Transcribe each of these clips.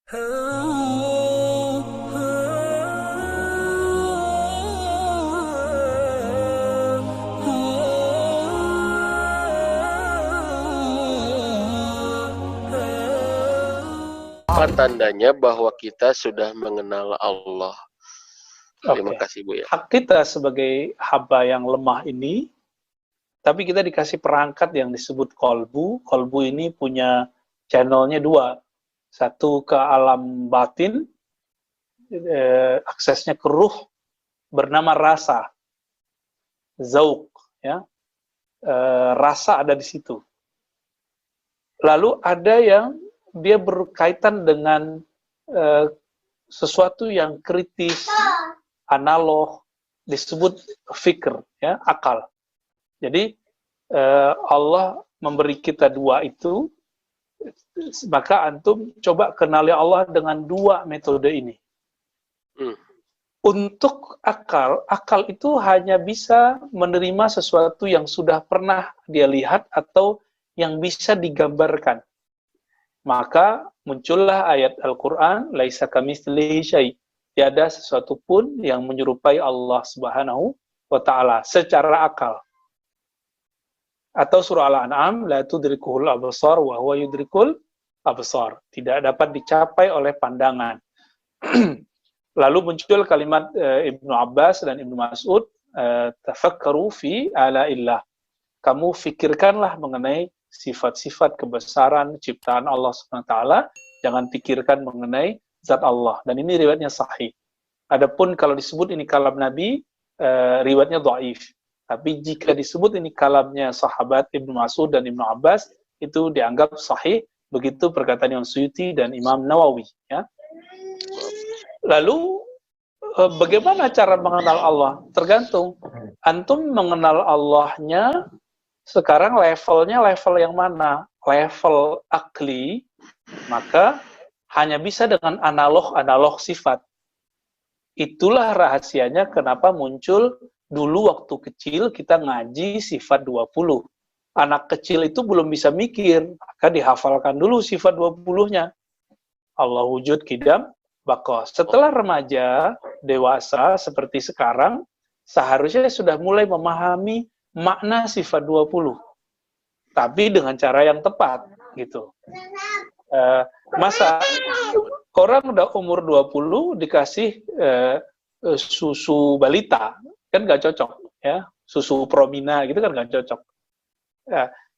Apa tandanya bahwa kita sudah mengenal Allah? Terima kasih Bu ya. Hak kita sebagai hamba yang lemah ini, tapi kita dikasih perangkat yang disebut kolbu. Kolbu ini punya channelnya dua. Satu ke alam batin, aksesnya ke ruh, bernama rasa. Zauq, ya. Rasa ada di situ. Lalu ada yang dia berkaitan dengan sesuatu yang kritis, analog, disebut fikr, ya, akal. Jadi Allah memberi kita dua itu, maka antum coba kenali Allah dengan dua metode ini. Untuk akal itu hanya bisa menerima sesuatu yang sudah pernah dia lihat atau yang bisa digambarkan. Maka muncullah ayat Al-Quran, laisa kamitslihi syai'. Tiada sesuatu pun yang menyerupai Allah Subhanahu wa ta'ala secara akal. Atau surah Al-An'am, la tudrikuhul absar wa huwa yudrikul absar. Tidak dapat dicapai oleh pandangan. Lalu muncul kalimat Ibnu Abbas dan Ibnu Mas'ud, tafakkaru fi ala'illah. Kamu fikirkanlah mengenai sifat-sifat kebesaran ciptaan Allah SWT, jangan pikirkan mengenai zat Allah. Dan ini riwayatnya sahih. Adapun kalau disebut ini kalam Nabi, riwayatnya dhaif. Tapi jika disebut ini kalamnya sahabat Ibnu Mas'ud dan Ibnu Abbas, itu dianggap sahih. Begitu perkataan Imam Suyuti dan Imam Nawawi. Ya. Lalu, bagaimana cara mengenal Allah? Tergantung. Antum mengenal Allahnya, sekarang levelnya level yang mana? Level akli, maka hanya bisa dengan analog sifat. Itulah rahasianya kenapa muncul dulu waktu kecil kita ngaji sifat 20. Anak kecil itu belum bisa mikir, maka dihafalkan dulu sifat 20-nya. Allah wujud, qidam, baqa. Setelah remaja, dewasa seperti sekarang, seharusnya sudah mulai memahami makna sifat 20. Tapi dengan cara yang tepat, gitu. Masa orang udah umur 20 dikasih susu balita, kan nggak cocok, ya. Susu Promina gitu kan nggak cocok.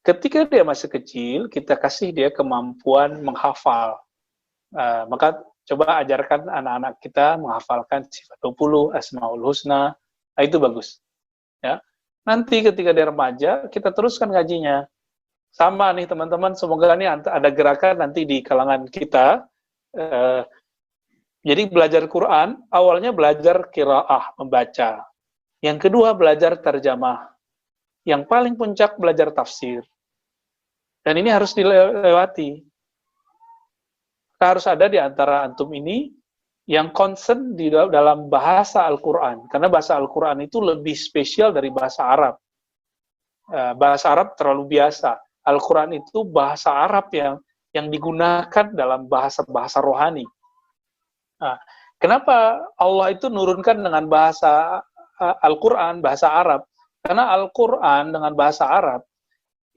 Ketika dia masih kecil, kita kasih dia kemampuan menghafal. Maka coba ajarkan anak-anak kita menghafalkan sifat 20, Asmaul Husna, itu bagus. Ya. Nanti ketika dia remaja, kita teruskan ngajinya. Sama nih teman-teman, semoga ini ada gerakan nanti di kalangan kita. Jadi belajar Quran, awalnya belajar qiraah, membaca. Yang kedua belajar terjemah. Yang paling puncak belajar tafsir. Dan ini harus dilewati. Harus ada di antara antum ini yang concern di dalam bahasa Al-Quran. Karena bahasa Al-Quran itu lebih spesial dari bahasa Arab. Bahasa Arab terlalu biasa. Al-Quran itu bahasa Arab yang digunakan dalam bahasa rohani. Nah, kenapa Allah itu nurunkan dengan bahasa Al-Quran, bahasa Arab? Karena Al-Quran dengan bahasa Arab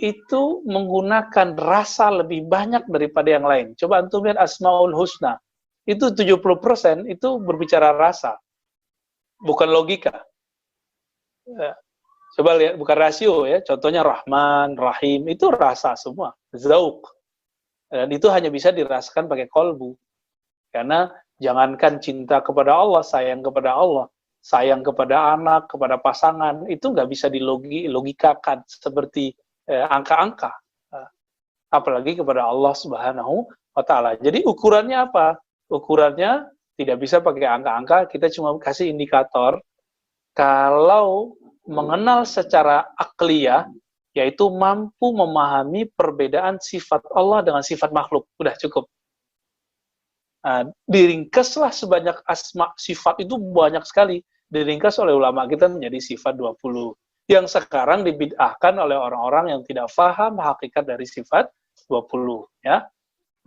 itu menggunakan rasa lebih banyak daripada yang lain. Coba antum lihat Asmaul Husna. Itu 70% itu berbicara rasa. Bukan logika. Coba lihat, bukan rasio ya. Contohnya Rahman, Rahim, itu rasa semua. Zauq. Dan itu hanya bisa dirasakan pakai kolbu. Karena jangankan cinta kepada Allah, sayang kepada Allah, sayang kepada anak, kepada pasangan, itu nggak bisa dilogikakan seperti angka-angka. Apalagi kepada Allah Subhanahu wa ta'ala. Jadi ukurannya apa? Ukurannya tidak bisa pakai angka-angka, kita cuma kasih indikator. Kalau mengenal secara akliyah, yaitu mampu memahami perbedaan sifat Allah dengan sifat makhluk. Udah cukup. Diringkaslah sebanyak asma sifat itu banyak sekali. Diringkas oleh ulama kita menjadi sifat 20. Yang sekarang dibid'ahkan oleh orang-orang yang tidak paham hakikat dari sifat 20. Ya.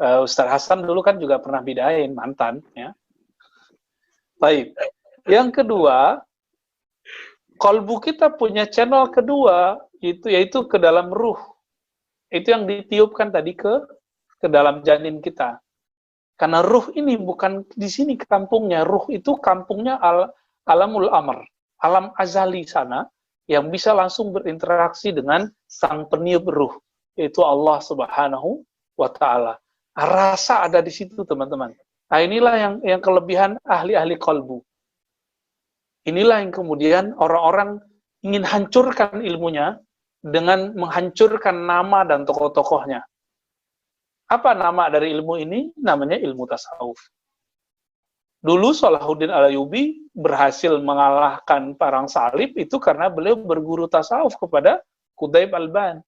Ustaz Hasan dulu kan juga pernah bidain, mantan, ya. Baik. Yang kedua, kolbu kita punya channel kedua, yaitu ke dalam ruh. Itu yang ditiupkan tadi ke dalam janin kita. Karena ruh ini bukan di sini kampungnya, ruh itu kampungnya alamul amr, alam azali sana, yang bisa langsung berinteraksi dengan sang peniup ruh, yaitu Allah Subhanahu wa Ta'ala. Rasa ada di situ, teman-teman. Nah, inilah yang kelebihan ahli-ahli kolbu. Inilah yang kemudian orang-orang ingin hancurkan ilmunya dengan menghancurkan nama dan tokoh-tokohnya. Apa nama dari ilmu ini? Namanya ilmu tasawuf. Dulu Salahuddin Al-Ayyubi berhasil mengalahkan perang salib itu karena beliau berguru tasawuf kepada Qutb Al-Ban.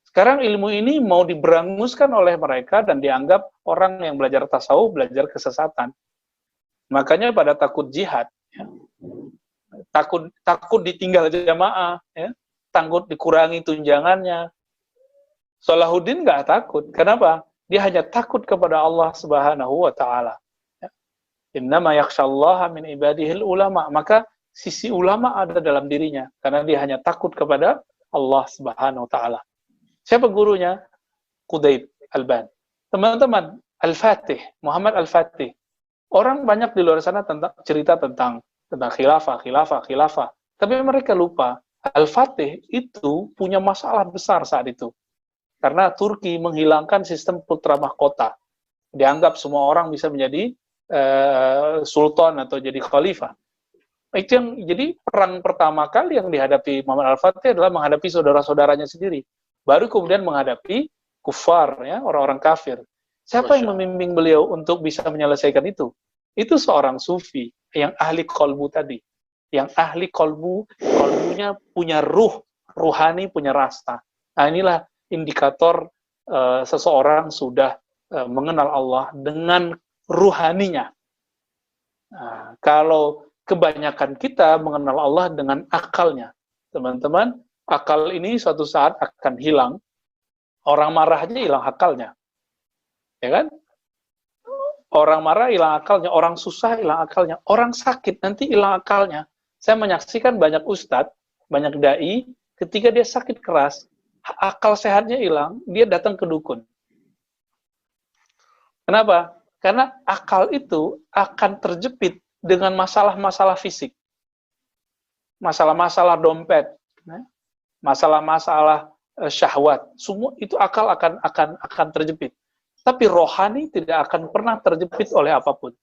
Sekarang ilmu ini mau diberanguskan oleh mereka dan dianggap orang yang belajar tasawuf belajar kesesatan. Makanya pada takut jihad, ya. takut ditinggal jamaah, ya. Takut dikurangi tunjangannya. Salahuddin nggak takut. Kenapa? Dia hanya takut kepada Allah Subhanahu wa Ta'ala. Innama yakhshallaha min ibadihil ulama. Maka sisi ulama ada dalam dirinya karena dia hanya takut kepada Allah Subhanahu wa Ta'ala. Siapa gurunya? Qutb Al-Ban. Teman-teman, Al-Fatih, Muhammad Al-Fatih. Orang banyak di luar sana cerita tentang khilafah. Tapi mereka lupa, Al-Fatih itu punya masalah besar saat itu. Karena Turki menghilangkan sistem putra mahkota. Dianggap semua orang bisa menjadi sultan atau jadi khalifah. Itu yang jadi perang pertama kali yang dihadapi Muhammad Al-Fatih adalah menghadapi saudara-saudaranya sendiri. Baru kemudian menghadapi kufar, ya, orang-orang kafir. Siapa yang membimbing beliau untuk bisa menyelesaikan itu? Itu seorang sufi yang ahli kolbu tadi. Yang ahli kolbunya punya ruhani, punya rasa. Nah, inilah indikator seseorang sudah mengenal Allah dengan ruhaninya. Nah, kalau kebanyakan kita mengenal Allah dengan akalnya, teman-teman, akal ini suatu saat akan hilang. Orang marah aja hilang akalnya, ya kan? Orang marah hilang akalnya, orang susah hilang akalnya, orang sakit nanti hilang akalnya. Saya menyaksikan banyak ustadz, banyak dai, ketika dia sakit keras, akal sehatnya hilang, dia datang ke dukun. Kenapa? Karena akal itu akan terjepit dengan masalah-masalah fisik. Masalah-masalah dompet, masalah-masalah syahwat, semua itu akal akan terjepit. Tapi rohani tidak akan pernah terjepit oleh apapun.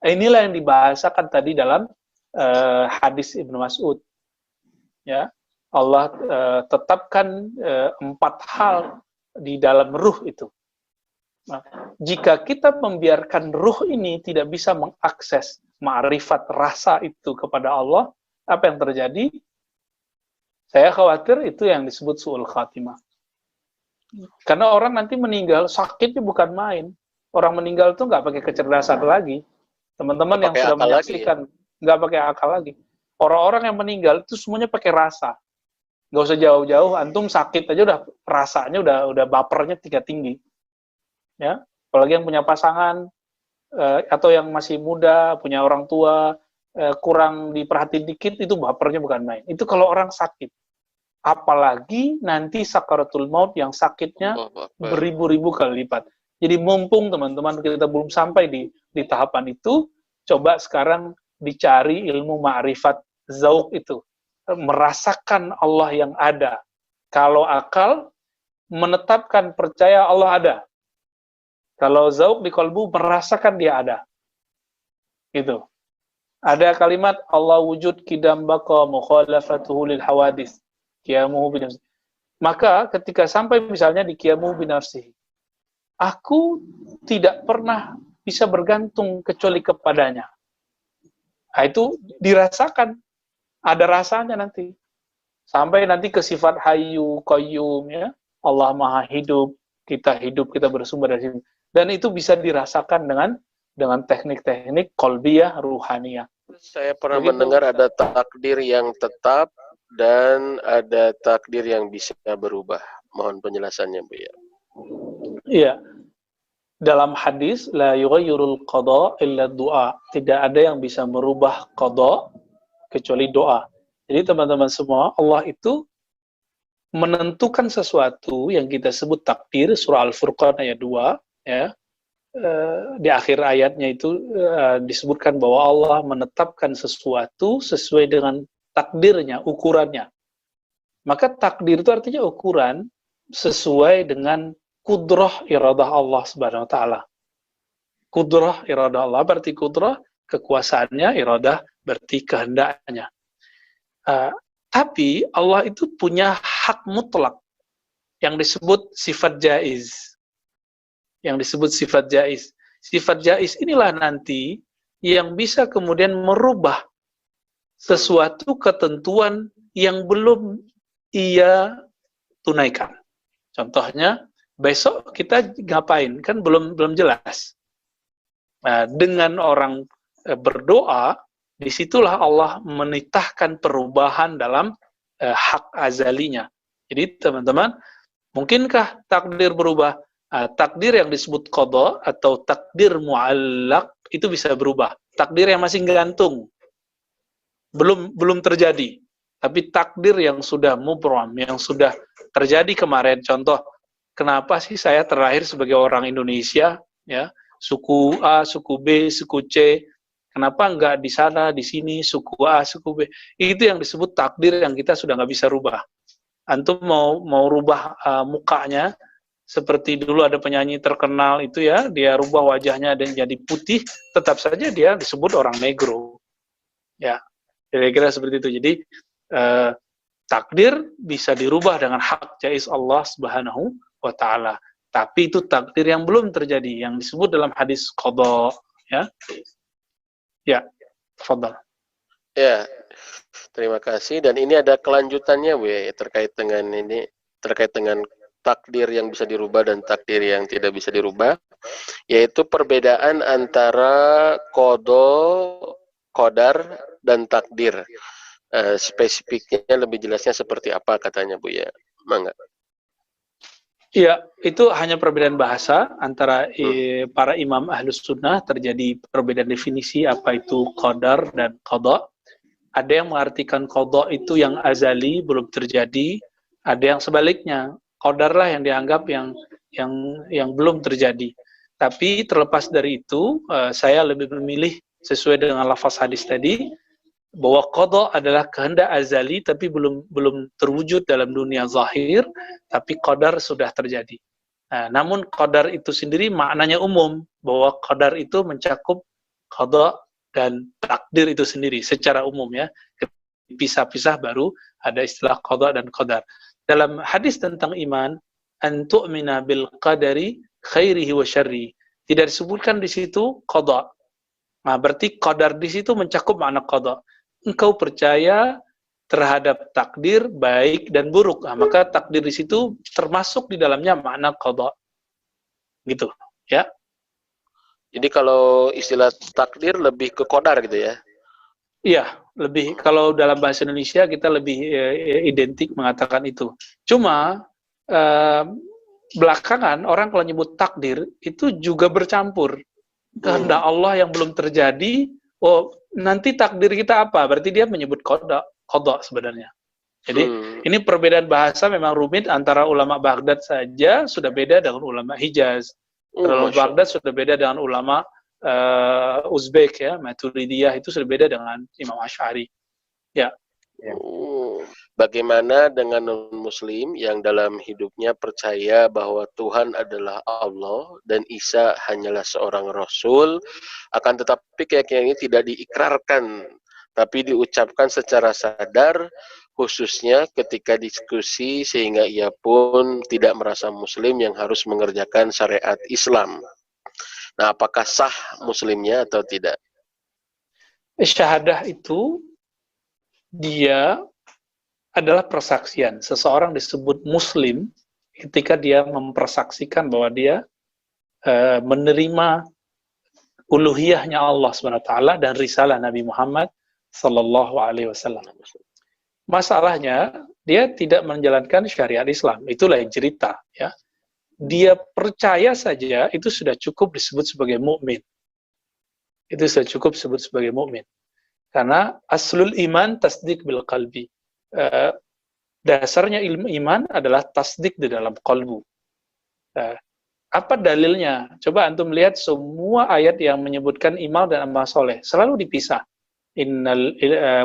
Inilah yang dibahasakan tadi dalam hadis Ibnu Mas'ud. Ya, Allah tetapkan 4 hal di dalam ruh itu. Nah, jika kita membiarkan ruh ini tidak bisa mengakses ma'rifat rasa itu kepada Allah, apa yang terjadi? Saya khawatir itu yang disebut su'ul khatimah. Karena orang nanti meninggal, sakitnya bukan main. Orang meninggal itu nggak pakai kecerdasan lagi. Teman-teman yang sudah menyaksikan, nggak pakai akal lagi. Orang-orang yang meninggal itu semuanya pakai rasa. Nggak usah jauh-jauh, antum sakit aja udah rasanya udah bapernya tinggi. Ya, apalagi yang punya pasangan atau yang masih muda, punya orang tua, kurang diperhatiin dikit, itu bapernya bukan main. Itu kalau orang sakit. Apalagi nanti sakaratul maut yang sakitnya beribu-ribu kali lipat. Jadi mumpung teman-teman kita belum sampai di tahapan itu, coba sekarang dicari ilmu ma'rifat zauq itu. Merasakan Allah yang ada. Kalau akal, menetapkan percaya Allah ada. Kalau zauq di kalbu, merasakan dia ada. Gitu. Ada kalimat Allah wujud kidam baqa mukhalafatuhu lil hawadis. Qiyamuhu binafsihi. Maka ketika sampai misalnya di qiyamuhu binafsihi, aku tidak pernah bisa bergantung kecuali kepadanya. Nah, itu dirasakan. Ada rasanya nanti. Sampai nanti ke sifat hayyu, qayyum, ya. Allah maha hidup, kita bersumber dari sini. Dan itu bisa dirasakan dengan teknik-teknik qalbiyah, ruhaniyah. Saya pernah mendengar ada takdir yang tetap dan ada takdir yang bisa berubah. Mohon penjelasannya, Bu ya. Iya. dalam hadis la yughayyirul qada illa du'a. Tidak ada yang bisa merubah qada kecuali doa. Jadi teman-teman semua, Allah itu menentukan sesuatu yang kita sebut takdir, surah Al-Furqan ayat 2, ya. Di akhir ayatnya itu disebutkan bahwa Allah menetapkan sesuatu sesuai dengan takdirnya, ukurannya. Maka takdir itu artinya ukuran sesuai dengan kudrah iradah Allah Subhanahu wa taala. Kudrah iradah Allah berarti kudrah kekuasaannya, iradah berarti kehendaknya. Tapi Allah itu punya hak mutlak yang disebut sifat jaiz. Yang disebut sifat jaiz. Sifat jaiz inilah nanti yang bisa kemudian merubah sesuatu ketentuan yang belum ia tunaikan. Contohnya, besok kita ngapain? Kan belum jelas. Nah, dengan orang berdoa, disitulah Allah menitahkan perubahan dalam hak azalinya. Jadi teman-teman, mungkinkah takdir berubah? Takdir yang disebut qada atau takdir mu'allaq itu bisa berubah. Takdir yang masih gantung, belum terjadi. Tapi takdir yang sudah mubram, yang sudah terjadi kemarin. Contoh, kenapa sih saya terlahir sebagai orang Indonesia, ya, suku A, suku B, suku C, kenapa enggak di sana, di sini, suku A, suku B? Itu yang disebut takdir yang kita sudah nggak bisa rubah. Antum mau rubah mukanya, seperti dulu ada penyanyi terkenal itu ya, dia rubah wajahnya dan jadi putih, tetap saja dia disebut orang negro. Ya, kira-kira seperti itu. Jadi takdir bisa dirubah dengan hak jaiz Allah Subhanahu wa taala. Tapi itu takdir yang belum terjadi, yang disebut dalam hadis qada, ya. Ya, tafadhal. Ya, terima kasih. Dan ini ada kelanjutannya, Bu, ya, terkait dengan takdir yang bisa dirubah dan takdir yang tidak bisa dirubah, yaitu perbedaan antara qadar dan takdir. Spesifiknya lebih jelasnya seperti apa katanya, Bu, ya? Mangga. Iya, itu hanya perbedaan bahasa antara para imam ahlus sunnah, terjadi perbedaan definisi apa itu qadar dan qada. Ada yang mengartikan qada itu yang azali, belum terjadi, ada yang sebaliknya, qadar lah yang dianggap yang belum terjadi. Tapi terlepas dari itu, saya lebih memilih sesuai dengan lafaz hadis tadi, bahwa qada adalah kehendak azali tapi belum terwujud dalam dunia zahir, tapi qadar sudah terjadi. Nah, namun qadar itu sendiri maknanya umum, bahwa qadar itu mencakup qada dan takdir itu sendiri secara umum, ya. Pisah-pisah baru ada istilah qada dan qadar. Dalam hadis tentang iman, an tu'mina bil qadari khairihi wa syarri, tidak disebutkan di situ qada. Nah, berarti qadar di situ mencakup makna qada. Engkau percaya terhadap takdir baik dan buruk, nah, maka takdir di situ termasuk di dalamnya makna qada, gitu, ya. Jadi kalau istilah takdir lebih ke qadar gitu ya? Iya, lebih, kalau dalam bahasa Indonesia kita lebih identik mengatakan itu. Cuma belakangan orang kalau nyebut takdir itu juga bercampur. Kehendak Allah yang belum terjadi, oh nanti takdir kita apa? Berarti dia menyebut qada sebenarnya. Jadi ini perbedaan bahasa memang rumit antara ulama Baghdad saja sudah beda dengan ulama Hijaz. Ulama Baghdad sudah beda dengan ulama Uzbek, ya, Maturidiyah itu sudah beda dengan Imam Asy'ari. Ya. Bagaimana dengan non-muslim yang dalam hidupnya percaya bahwa Tuhan adalah Allah dan Isa hanyalah seorang rasul, akan tetapi keyakinan ini tidak diikrarkan, tapi diucapkan secara sadar, khususnya ketika diskusi, sehingga ia pun tidak merasa muslim yang harus mengerjakan syariat Islam. Nah, apakah sah muslimnya atau tidak? Syahadah itu dia adalah persaksian. Seseorang disebut muslim ketika dia mempersaksikan bahwa dia menerima uluhiyahnya Allah SWT dan risalah Nabi Muhammad SAW. Masalahnya, dia tidak menjalankan syariat Islam. Itulah yang cerita, ya. dia percaya saja itu sudah cukup disebut sebagai mukmin. Itu sudah cukup disebut sebagai mukmin. Karena aslul iman tasdik bil qalbi. Dasarnya ilmu iman adalah tasdik di dalam qalbu. Apa dalilnya? Coba antum lihat semua ayat yang menyebutkan iman dan amal soleh selalu dipisah.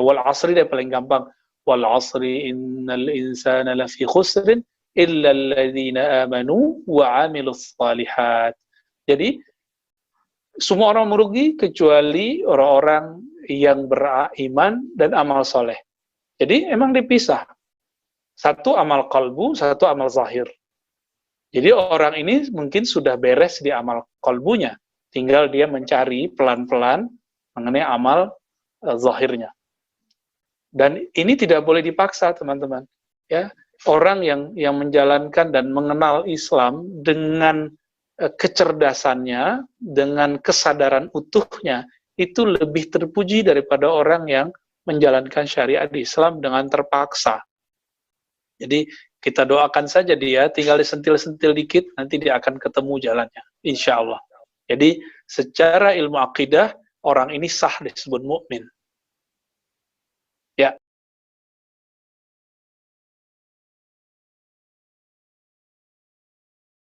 Wal asri dia paling gampang. Wal asri innal insana lafi khusrin illa alladhina amanu wa amilus salihat. Jadi semua orang merugi kecuali orang-orang yang beriman dan amal soleh. Jadi emang dipisah. Satu amal qalbu, satu amal zahir. Jadi orang ini mungkin sudah beres di amal qalbunya, tinggal dia mencari pelan-pelan mengenai amal zahirnya. Dan ini tidak boleh dipaksa, teman-teman. Ya, orang yang menjalankan dan mengenal Islam dengan kecerdasannya, dengan kesadaran utuhnya, itu lebih terpuji daripada orang yang menjalankan syariat Islam dengan terpaksa. Jadi kita doakan saja dia, tinggal disentil-sentil dikit, nanti dia akan ketemu jalannya, insya Allah. Jadi secara ilmu akidah, orang ini sah disebut mukmin.